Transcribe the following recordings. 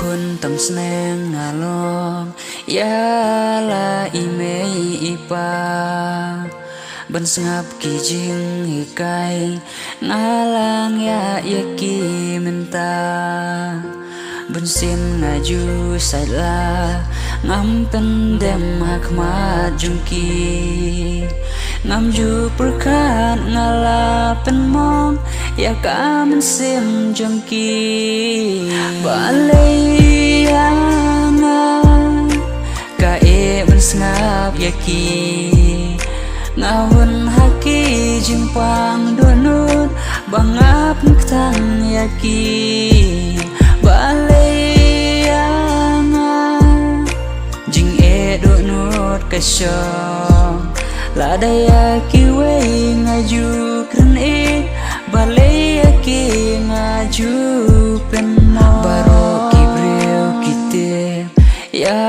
Kun tam sneng ngalong ya la imei ipa ban sngap kijing hikai ngalang ya yaki menta ban sim ngaju saila ngam pendem hakmat jungki ngam ju perkat ngala penmong ya kamen sim jungki balai ka ban sngap yaki ngawun haki jimpang donut bangap nuktang yaki balai jing donut kasyong lada yaki wei ngaju kren balai yaki ngaju penmo baru kibril kite ya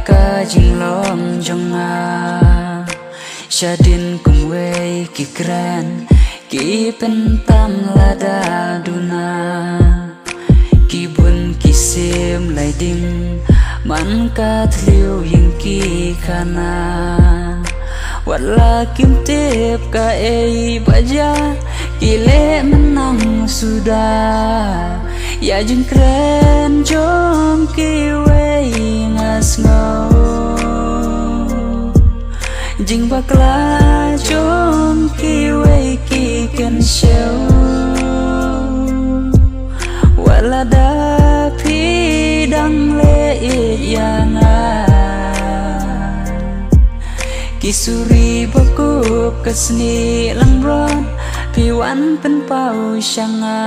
ka jinglong jonga syadin kumwei ki kran ki pentam lada duna ki bun ki sim lai ding man ka thliu ying ki khana wala kim tip ka baja kile menang sudah ya jeng keren jom kiwei ngas ngau jeng bakla jom kiwei ki ken show wala da pidang le yang kisuri bakup kesni langron piwan penpau syanga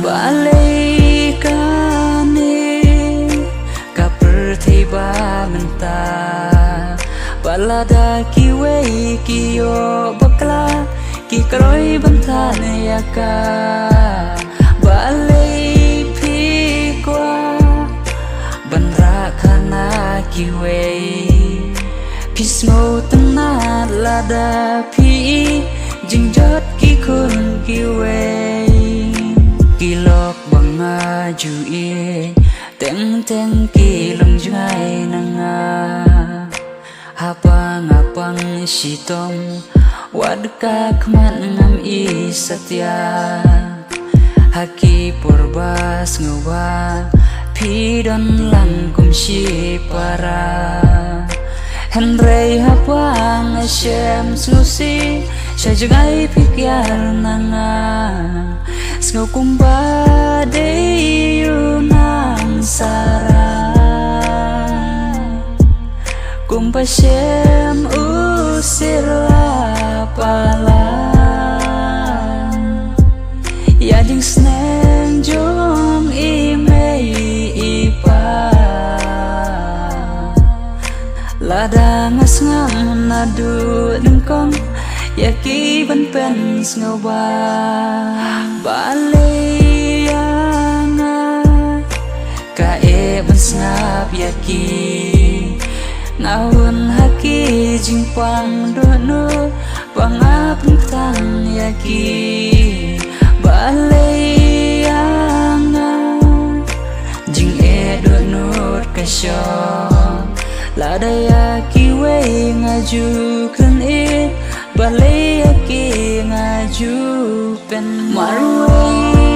balai kane ka pertiba menta balada kiwei kiyo bakla ki kroi bantan yaka balai pikwa banra kana kiwei pismo tenat lada pi jingjot ki kun ki wei kilok banga jui teng teng ki long jai nanga hapang apang sitom wadka kman ngam i satya haki purbas ngawa pidon langkum si para Henry hapang asyam susi Syajagai pikyar nanga Sngau kumbade yunang sara Kumpasyam usir lapala Yading sneng jong imei ipa Lada ngas ngam nadu dengkong Yaki ban pen sngoba Balai yanga Ka ban snap yaki Ngawun haki jingpang dono Pangap nutang yaki Balai yanga Jing donut kasyong Lada yaki wei ngaju kren balai yaki ngaju pen marwei